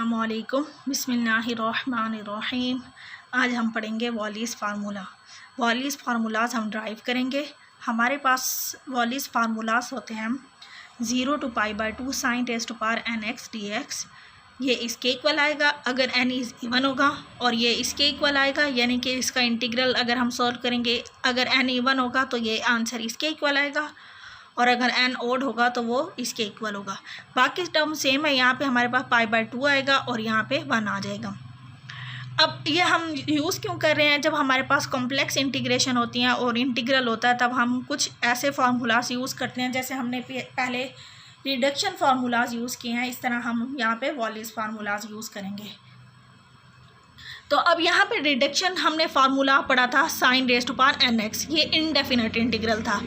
अस्सलामुअलैकुम बिस्मिल्लाहिर्रहमानिर्रहीम। आज हम पढ़ेंगे वॉलीज़ फार्मूला। वॉलीज़ फार्मूलाज हम ड्राइव करेंगे। हमारे पास वॉलीज़ फार्मूलाज होते हैं 0 to π/2 sin raised to power nx dx। ये इसके इक्वल आएगा अगर n इज़ इवन होगा, और ये इसके इक्वल आएगा, यानी कि इसका इंटीग्रल अगर हम सॉल्व करेंगे अगर n इवन होगा तो ये आंसर इसके इक्वल आएगा, और अगर n ओड होगा तो वो इसके इक्वल होगा। बाकी टर्म सेम है। यहाँ पे हमारे पास π/2 आएगा और यहाँ पे 1 आ जाएगा। अब ये हम यूज़ क्यों कर रहे हैं? जब हमारे पास कॉम्प्लेक्स इंटीग्रेशन होती हैं और इंटीग्रल होता है तब हम कुछ ऐसे फार्मूलाज यूज़ करते हैं जैसे हमने पहले रिडक्शन फार्मूलाज यूज़ किए हैं, इस तरह हम यहाँ पे वॉलीज़ फार्मूलाज यूज़ करेंगे। तो अब यहाँ पे रिडक्शन हमने फार्मूला पढ़ा था sin raised to power nx। ये इनडेफिनेट इंटीग्रल था,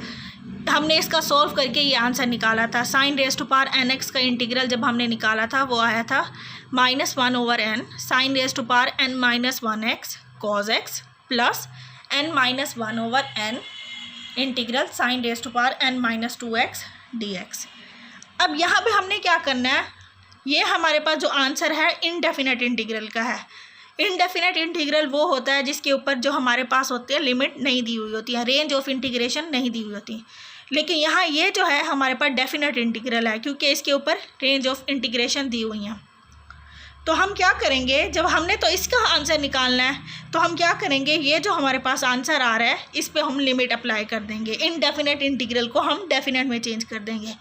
हमने इसका सॉल्व करके ये आंसर निकाला था। sin raised to power nx का इंटीग्रल जब हमने निकाला था वो आया था -1/n sin raised to power n-1x cos x plus n-1/n integral sin raised to power n-2x dx। अब यहाँ पे हमने क्या करना है, ये हमारे पास जो आंसर है इनडेफिनेट इंटीग्रल का है। इनडेफिनेट इंटीग्रल वो होता है जिसके ऊपर जो हमारे पास होती है लिमिट नहीं दी हुई होती है, रेंज ऑफ इंटीग्रेशन नहीं दी हुई होती। लेकिन यहाँ ये जो है हमारे पास डेफिनेट इंटीग्रल है क्योंकि इसके ऊपर रेंज ऑफ इंटीग्रेशन दी हुई हैं। तो हम क्या करेंगे, जब हमने तो इसका आंसर निकालना है तो हम क्या करेंगे, ये जो हमारे पास आंसर आ रहा है इस पे हम लिमिट अप्लाई कर देंगे। इनडेफिनेट इंटीग्रल को हम डेफिनेट में चेंज कर देंगे।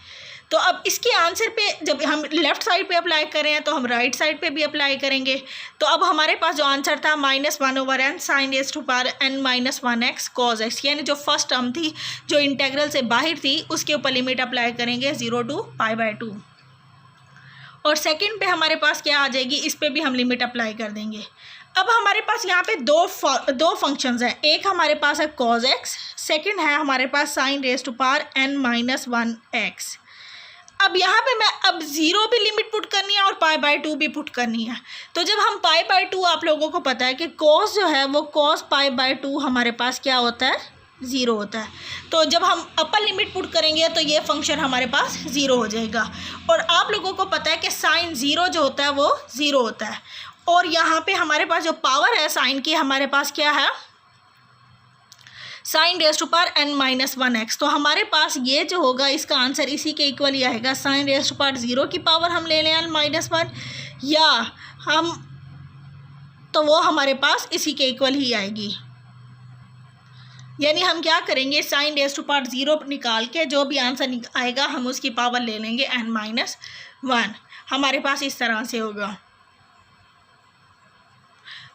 तो अब इसके आंसर पे जब हम लेफ़्ट साइड पे अप्लाई कर रहे हैं तो हम राइट साइड पे भी अप्लाई करेंगे। तो अब हमारे पास जो आंसर था -1/n sin raised to power n-1x cos x, यानी जो फर्स्ट टर्म थी जो इंटीग्रल से बाहर थी उसके ऊपर लिमिट अप्लाई करेंगे 0 to π/2। और सेकंड पे हमारे पास क्या आ जाएगी, इस पर भी हम लिमिट अप्लाई कर देंगे। अब हमारे पास यहाँ पे दो फंक्शंस हैं, एक हमारे पास है cos x, सेकंड है हमारे पास sin raised to power n-1x। अब यहाँ पे मैं अब 0 भी लिमिट पुट करनी है और π/2 भी पुट करनी है। तो जब हम π/2, आप लोगों को पता है कि cos जो है वो cos π/2 हमारे पास क्या होता है, 0 होता है। तो जब हम अपर लिमिट पुट करेंगे तो ये फंक्शन हमारे पास 0 हो जाएगा। और आप लोगों को पता है कि sin 0 जो होता है वो 0 होता है। और यहाँ पे हमारे पास जो पावर है साइन की हमारे पास क्या है, sin raised to power n-1x। तो हमारे पास ये जो होगा इसका आंसर इसी के इक्वल ही आएगा। sin raised to power 0 की पावर हम ले लें n-1, या हम तो वो हमारे पास इसी के इक्वल ही आएगी। यानी हम क्या करेंगे, sin raised to power 0 निकाल के जो भी आंसर आएगा हम उसकी पावर ले लेंगे n-1। हमारे पास इस तरह से होगा।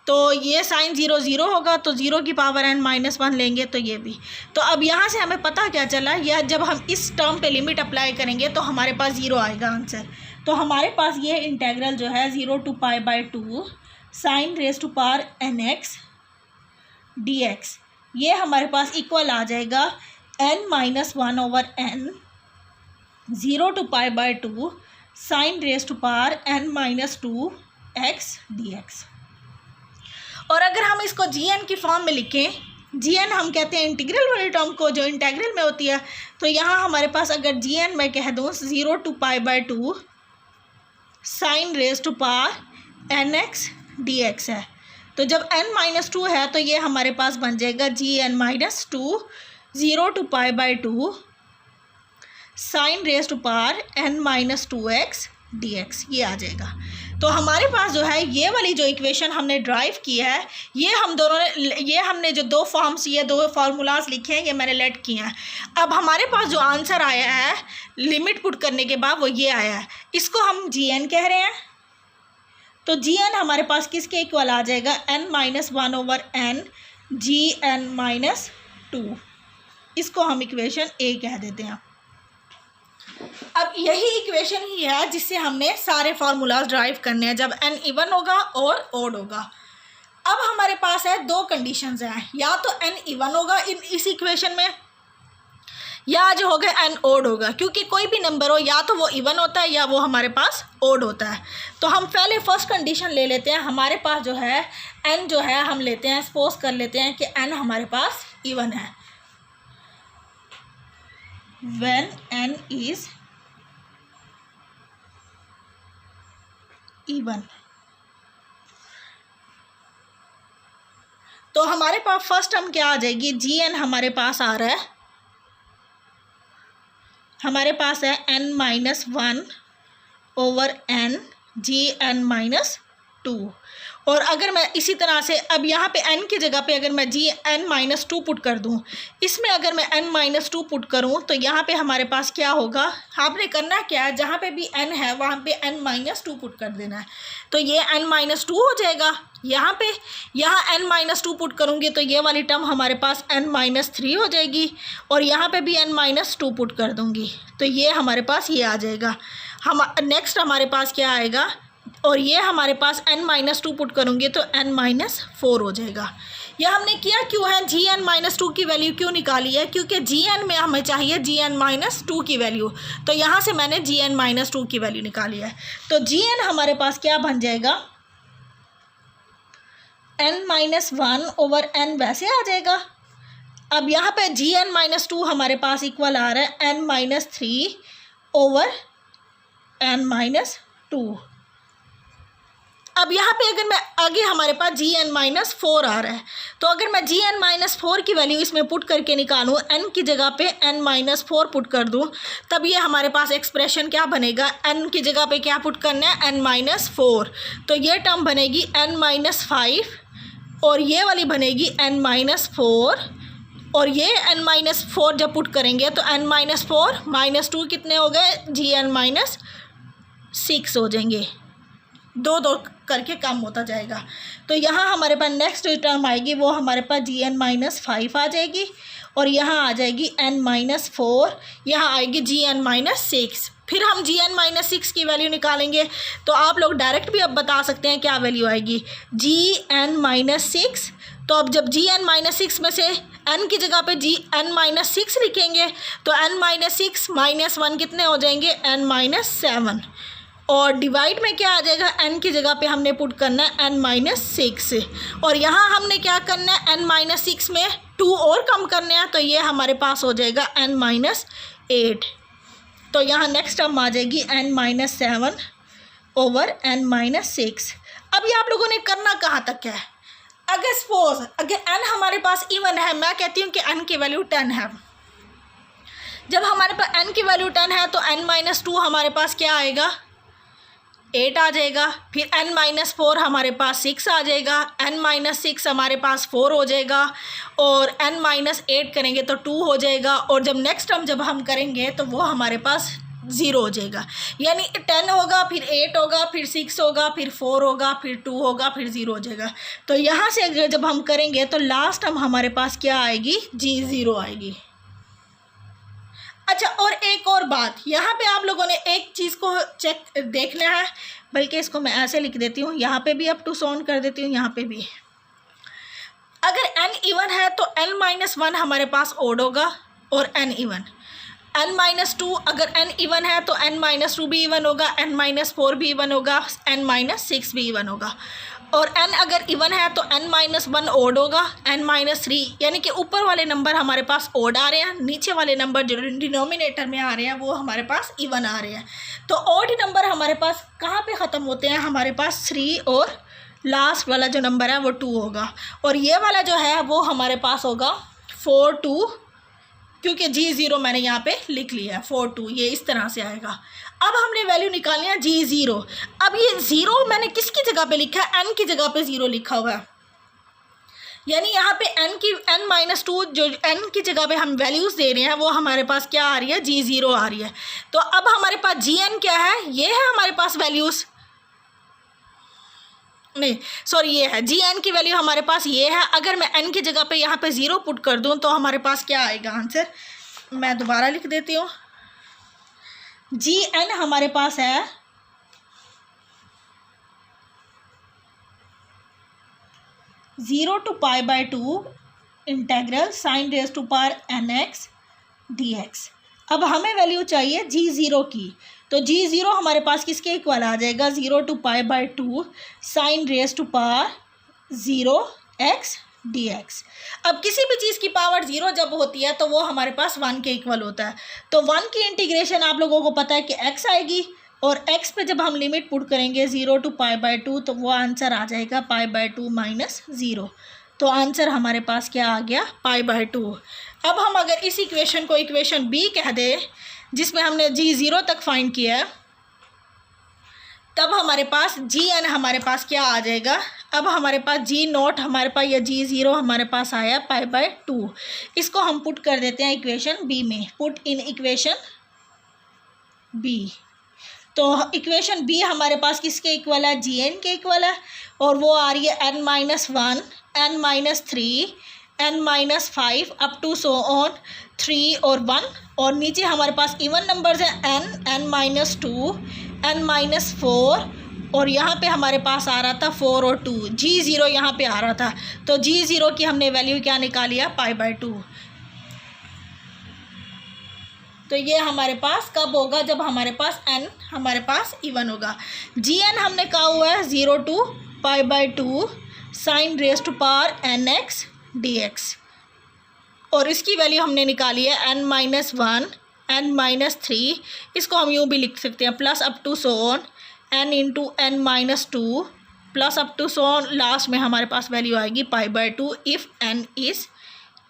तो ये sin 0 0 होगा तो 0 की पावर n-1 लेंगे तो ये भी। तो अब यहाँ से हमें पता क्या चला, या जब हम इस टर्म पे लिमिट अप्लाई करेंगे तो हमारे पास 0 आएगा आंसर। तो हमारे पास ये इंटीग्रल जो है 0 to π/2 sin raised to power nx dx, ये हमारे पास इक्वल आ जाएगा n-1/n 0 to π/2 sin raised to power n-2x dx। और अगर हम इसको gn की फॉर्म में लिखें, gn हम कहते हैं इंटीग्रल वाली टर्म को जो इंटीग्रल में होती है, तो यहाँ हमारे पास अगर gn मैं कह दूँ 0 to π/2 sin raised to power nx dx है। तो जब n-2 है तो ये हमारे पास बन जाएगा gn-2 0 to π/2 sin raised to power n-2x dx, ये आ जाएगा। तो हमारे पास जो है ये वाली जो इक्वेशन हमने ड्राइव की है, ये हमने जो दो फॉर्म्स, ये दो फार्मूलाज लिखे हैं, ये मैंने लेट किए हैं। अब हमारे पास जो आंसर आया है लिमिट पुट करने के बाद वो ये आया है, इसको हम gn कह रहे हैं। तो gn हमारे पास किसके इक्वल आ जाएगा, n-1/n gn-2। इसको हम इक्वेशन ए कह देते हैं। अब यही इक्वेशन ही है जिससे हमने सारे फार्मूलाज ड्राइव करने हैं जब n इवन होगा और ओड होगा। अब हमारे पास है दो कंडीशंस हैं, या तो n इवन होगा इस इक्वेशन में, या जो होगा n ओड होगा। क्योंकि कोई भी नंबर हो या तो वो इवन होता है या वो हमारे पास ओड होता है। तो हम पहले फर्स्ट कंडीशन ले लेते हैं। हमारे पास जो है n जो है हम लेते हैं, सपोज कर लेते हैं कि n हमारे पास इवन है। when n is even, तो हमारे पास फर्स्ट टर्म क्या आ जाएगी, जी एन हमारे पास आ रहा है, हमारे पास है n-1 over n G N minus 2। और अगर मैं इसी तरह से अब यहाँ पे n की जगह पे अगर मैं जी n-2 पुट कर दूँ, इसमें अगर मैं n-2 पुट करूँ तो यहाँ पे हमारे पास क्या होगा, आपने करना क्या है, जहाँ पे भी n है वहाँ पे n-2 पुट कर देना है। तो ये n-2 हो जाएगा, यहाँ n-2 पुट करूँगी तो ये वाली टर्म हमारे पास n-3 हो जाएगी, और यहाँ पे भी n-2 पुट कर दूँगी तो ये हमारे पास ये आ जाएगा। हम नेक्स्ट हमारे पास क्या आएगा, और ये हमारे पास n-2 पुट करूँगी तो n-4 हो जाएगा। यह हमने किया क्यों है, जी n-2 की वैल्यू क्यों निकाली है, क्योंकि जी एन में हमें चाहिए जी n-2 की वैल्यू, तो यहाँ से मैंने जी n-2 की वैल्यू निकाली है। तो जी एन हमारे पास क्या बन जाएगा, n-1 ओवर n वैसे आ जाएगा। अब यहाँ पे जी n-2 हमारे पास इक्वल आ रहा है n-3 ओवर n-2। अब यहाँ पे अगर मैं आगे हमारे पास जी n-4 आ रहा है, तो अगर मैं जी n-4 की वैल्यू इसमें पुट करके निकालूँ, n की जगह पे n-4 पुट कर दूँ, तब ये हमारे पास एक्सप्रेशन क्या बनेगा, n की जगह पे क्या पुट करना है, n-4, तो ये टर्म बनेगी n-5 और ये वाली बनेगी n-4, और ये n-4 जब पुट करेंगे तो n-4 -2 कितने हो गए, जी n-6 हो जाएंगे, दो करके कम होता जाएगा। तो यहाँ हमारे पास नेक्स्ट टर्म आएगी वो हमारे पास जी n-5 आ जाएगी, और यहाँ आ जाएगी n-4, यहाँ आएगी जी n-6। फिर हम जी n-6 की वैल्यू निकालेंगे, तो आप लोग डायरेक्ट भी अब बता सकते हैं क्या वैल्यू आएगी, जी n-6। तो अब जब जी n-6 में से n की जगह पे जी n-6 लिखेंगे तो n-6 -1 कितने हो जाएंगे, n-7, और डिवाइड में क्या आ जाएगा, n की जगह पे हमने पुट करना है n-6, और यहाँ हमने क्या करना है, n-6 में 2 और कम करने हैं, तो ये हमारे पास हो जाएगा n-8। तो यहाँ नेक्स्ट टर्म आ जाएगी n-7 ओवर n-6। अभी आप लोगों ने करना कहाँ तक है, अगर सपोज अगर n हमारे पास इवन है, मैं कहती हूँ कि n की वैल्यू 10 है, जब हमारे पास n की वैल्यू 10 है तो n-2 हमारे पास क्या आएगा, 8 आ जाएगा, फिर n-4 हमारे पास 6 आ जाएगा, n-6 हमारे पास 4 हो जाएगा, और n-8 करेंगे तो 2 हो जाएगा, और जब नेक्स्ट टर्म जब हम करेंगे तो वो हमारे पास 0 हो जाएगा, यानी 10 होगा, फिर 8 होगा, फिर 6 होगा, फिर 4 होगा, फिर 2 होगा, फिर 0 हो जाएगा। तो यहाँ से जब हम करेंगे तो लास्ट टर्म हमारे पास क्या आएगी, G0 आएगी। अच्छा, और एक और बात, यहाँ पे आप लोगों ने एक चीज़ को चेक देखना है, बल्कि इसको मैं ऐसे लिख देती हूँ, यहाँ पे भी अप टू साउंड कर देती हूँ, यहाँ पे भी अगर n इवन है तो n-1 हमारे पास ओड होगा और n इवन, n-2 अगर n इवन है तो n-2 भी इवन होगा, n-4 भी इवन होगा, n-6 भी इवन होगा, और n अगर इवन है तो n-1 ओड होगा, n-3 यानी कि ऊपर वाले नंबर हमारे पास ओड आ रहे हैं, नीचे वाले नंबर जो डिनोमिनेटर में आ रहे हैं वो हमारे पास इवन आ रहे हैं। तो ओड नंबर हमारे पास कहाँ पे ख़त्म होते हैं, हमारे पास 3, और लास्ट वाला जो नंबर है वो 2 होगा, और ये वाला जो है वो हमारे पास होगा 4 2, क्योंकि G0 मैंने यहाँ पे लिख लिया है 4 2, ये इस तरह से आएगा। अब हमने वैल्यू निकालनी है G0। अब ये 0 मैंने किसकी जगह पे लिखा है, n की जगह पे 0 लिखा हुआ है, यानी यहाँ पे n-2 जो n की जगह पे हम वैल्यूज़ दे रहे हैं वो हमारे पास क्या आ रही है, G0 आ रही है। तो अब हमारे पास Gn क्या है, ये है हमारे पास वैल्यूज़, नहीं सॉरी ये है Gn की वैल्यू हमारे पास ये है। अगर मैं n की जगह पे यहाँ पे 0 पुट कर दूँ तो हमारे पास क्या आएगा आंसर, मैं दोबारा लिख देती हूँ, Gn हमारे पास है 0 to π/2 integral sin raised to power nx dx। अब हमें वैल्यू चाहिए G0 की, तो G0 हमारे पास किसके इक्वल आ जाएगा, 0 to π/2 sin raised to power 0x dx। अब किसी भी चीज़ की पावर 0 जब होती है तो वो हमारे पास 1 के इक्वल होता है, तो 1 की इंटीग्रेशन आप लोगों को पता है कि x आएगी, और x पे जब हम लिमिट पुट करेंगे 0 to π/2 तो वो आंसर आ जाएगा π/2 - 0। तो आंसर हमारे पास क्या आ गया, π/2। अब हम अगर इस इक्वेशन को इक्वेशन बी कह दें, जिसमें हमने g0 तक फाइंड किया है, तब हमारे पास gn हमारे पास क्या आ जाएगा। अब हमारे पास g0 हमारे पास या g0 हमारे पास आया π/2। इसको हम पुट कर देते हैं इक्वेशन बी में। Put in equation B. तो इक्वेशन बी हमारे पास किसके इक्वल है, gn के इक्वल है, और वो आ रही है n-1, n-3, n-5 up to so on 3 और 1, और नीचे हमारे पास इवन नंबर्स हैं n-2, n-4, और यहाँ पे हमारे पास आ रहा था 4 और 2, g0 यहाँ पे आ रहा था। तो g0 की हमने वैल्यू क्या निकाली है, π/2। तो ये हमारे पास कब होगा, जब हमारे पास n हमारे पास इवन होगा। gn हमने कहा हुआ है 0 to π/2 sin raised to power nx dx, और इसकी वैल्यू हमने निकाली है n-1, n-3। इसको हम यूँ भी लिख सकते हैं, plus up to so on n into n-2 plus up to so on, last में हमारे पास वैल्यू आएगी π/2 इफ़ n इज़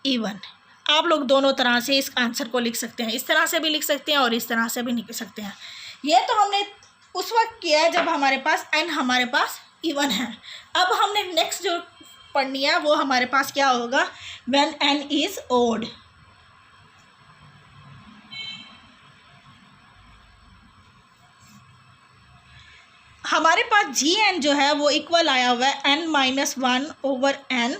इवन। आप लोग दोनों तरह से इस आंसर को लिख सकते हैं, इस तरह से भी लिख सकते हैं और इस तरह से भी लिख सकते हैं। ये तो हमने उस वक्त किया है जब हमारे पास n हमारे पास इवन है। अब हमने नेक्स्ट जो पढ़नी है वो हमारे पास क्या होगा, व्हेन n इज़ ओड। हमारे पास gn जो है वो इक्वल आया हुआ है n-1 ओवर n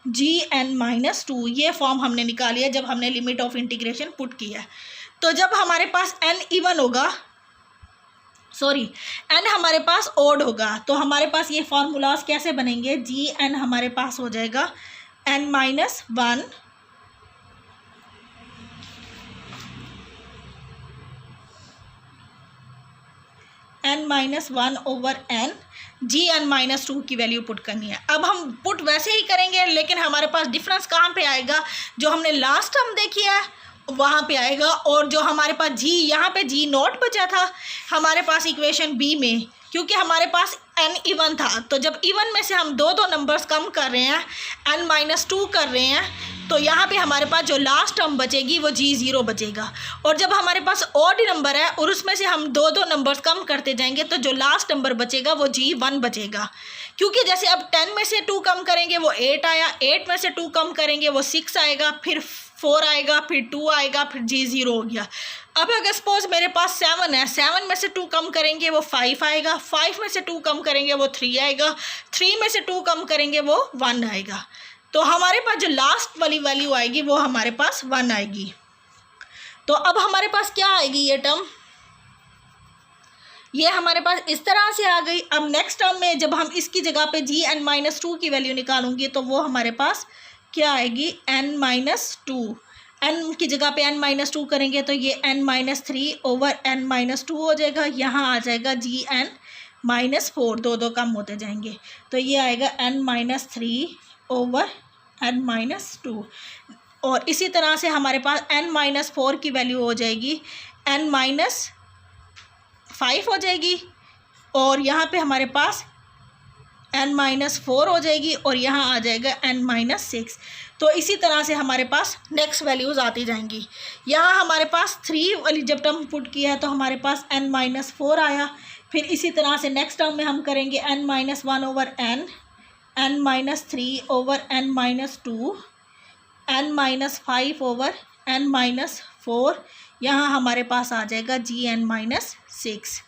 gn-2। ये फॉर्म हमने निकाली है जब हमने लिमिट ऑफ इंटीग्रेशन पुट किया है। तो जब हमारे पास n इवन होगा, सॉरी n हमारे पास ओड होगा, तो हमारे पास ये फार्मूलाज कैसे बनेंगे, gn हमारे पास हो जाएगा n-1 n-1 over n gn-2 की वैल्यू पुट करनी है। अब हम पुट वैसे ही करेंगे, लेकिन हमारे पास डिफरेंस कहाँ पे आएगा, जो हमने लास्ट टर्म देखी है वहाँ पे आएगा, और जो हमारे पास g यहाँ पे g0 बचा था हमारे पास इक्वेशन बी में, क्योंकि हमारे पास n इवन था। तो जब इवन में से हम दो नंबर्स कम कर रहे हैं, n-2 कर रहे हैं, तो यहाँ पे हमारे पास जो लास्ट टर्म बचेगी वो g0 बचेगा। और जब हमारे पास ऑड नंबर है और उसमें से हम दो नंबर्स कम करते जाएंगे, तो जो लास्ट नंबर बचेगा वो g1 बचेगा। क्योंकि जैसे अब 10 में से 2 कम करेंगे वो 8 आया, 8 में से 2 कम करेंगे वो 6 आएगा, फिर 4 आएगा, फिर 2 आएगा, फिर g0 हो गया। अब अगर सपोज मेरे पास 7 है, 7 में से 2 कम करेंगे वो 5 आएगा, 5 में से 2 कम करेंगे वो 3 आएगा, 3 में से 2 कम करेंगे वो 1 आएगा। तो हमारे पास जो लास्ट वाली वैल्यू आएगी वो हमारे पास 1 आएगी। तो अब हमारे पास क्या आएगी, ये टर्म ये हमारे पास इस तरह से आ गई। अब नेक्स्ट टर्म में जब हम इसकी जगह पे gn-2 की वैल्यू निकालूंगी, तो वो हमारे पास क्या आएगी, n-2। n की जगह पे n-2 करेंगे तो ये n-3 ओवर n-2 हो जाएगा। यहाँ आ जाएगा gn-4, दो कम होते जाएंगे, तो ये आएगा n-3 ओवर n-2। और इसी तरह से हमारे पास n-4 की वैल्यू हो जाएगी n-5 हो जाएगी, और यहाँ पे हमारे पास n-4 हो जाएगी, और यहाँ आ जाएगा n-6। तो इसी तरह से हमारे पास नेक्स्ट वैल्यूज़ आती जाएंगी। यहाँ हमारे पास 3 वाली जब टर्म पुट किया है तो हमारे पास n-4 आया। फिर इसी तरह से नेक्स्ट टर्म में हम करेंगे n-1 over n, n-3 over n-2, n-5 over n-4। यहाँ हमारे पास आ जाएगा gn-6।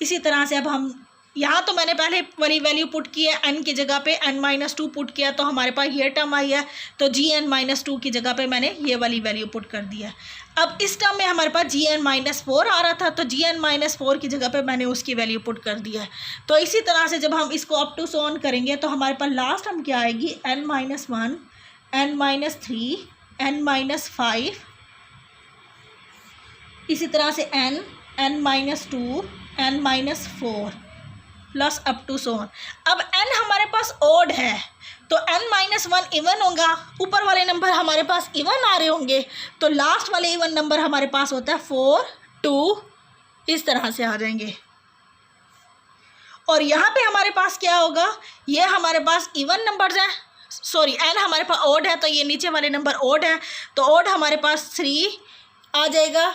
इसी तरह से अब हम यहाँ तो मैंने पहले वाली वैल्यू पुट की है, n की जगह पे n-2 पुट किया, तो हमारे पास ये टर्म आई है, तो gn-2 की जगह पे मैंने ये वाली वैल्यू पुट कर दिया। अब इस टर्म में हमारे पास gn-4 आ रहा था, तो gn-4 की जगह पे मैंने उसकी वैल्यू पुट कर दिया है। तो इसी तरह से जब हम इसको अप टू सोन करेंगे तो हमारे पास लास्ट टर्म क्या आएगी, n-1, n-3, n-5, इसी तरह से n, n-2, n-4 plus up to सोन। अब n हमारे पास ओड है, तो n-1 इवन होगा, ऊपर वाले नंबर हमारे पास इवन आ रहे होंगे, तो लास्ट वाले इवन नंबर हमारे पास होता है 4, 2, इस तरह से आ जाएंगे। और यहाँ पे हमारे पास क्या होगा, ये हमारे पास इवन नंबर्स हैं, सॉरी n हमारे पास ओड है तो ये नीचे वाले नंबर ओड है, तो ओड हमारे पास 3 आ जाएगा,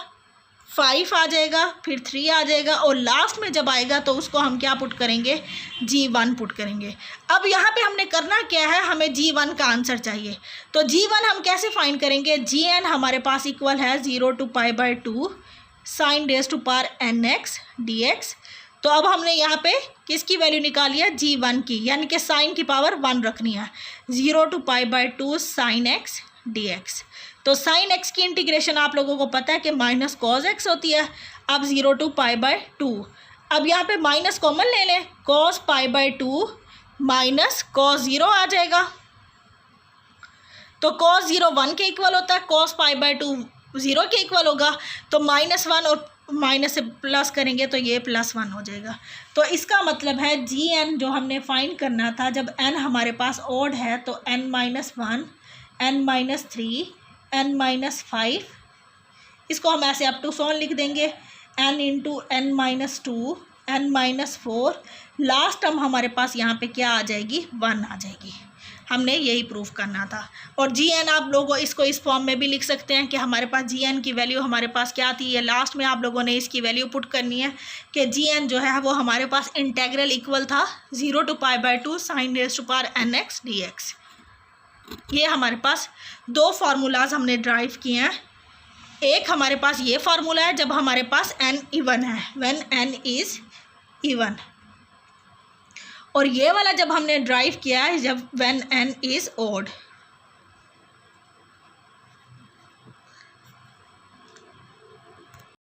5 आ जाएगा, फिर 3 आ जाएगा, और लास्ट में जब आएगा तो उसको हम क्या पुट करेंगे, G1 पुट करेंगे। अब यहाँ पे हमने करना क्या है, हमें G1 का आंसर चाहिए, तो G1 हम कैसे फाइंड करेंगे, Gn हमारे पास इक्वल है 0 to π/2 sin raise to power nx dx। तो अब हमने यहाँ पे किसकी वैल्यू निकाली है, G1 की, यानी कि साइन की पावर 1 रखनी है, 0 to π/2 sin x dx। तो साइन एक्स की इंटीग्रेशन आप लोगों को पता है कि माइनस कॉज एक्स होती है। अब 0 to π/2, अब यहाँ पे माइनस कॉमन ले लें, कॉस π/2 माइनस कॉस 0 आ जाएगा, तो कॉस 0 1 के इक्वल होता है, कॉस π/2 0 के इक्वल होगा, तो -1 और माइनस से प्लस करेंगे तो ये +1 हो जाएगा। तो इसका मतलब है Gn जो हमने फाइंड करना था, जब n हमारे पास ओड है तो n-1, n-3, n-5, इसको हम ऐसे अप टू सॉन लिख देंगे, n × n-2, n-4, last term हमारे पास यहाँ पे क्या आ जाएगी, 1 आ जाएगी। हमने यही प्रूफ करना था। और Gn आप लोगों इसको इस फॉर्म में भी लिख सकते हैं कि हमारे पास Gn की वैल्यू हमारे पास क्या थी, ये लास्ट में आप लोगों ने इसकी वैल्यू पुट करनी है कि Gn जो है वो हमारे पास इंटेग्रल इक्वल था 0 to π/2 sin raise to power nx dx। ये हमारे पास दो फार्मूलाज हमने ड्राइव किए हैं। एक हमारे पास ये फार्मूला है जब हमारे पास n इवन है, व्हेन n इज़ इवन, और ये वाला जब हमने ड्राइव किया है जब व्हेन n इज़ ओड।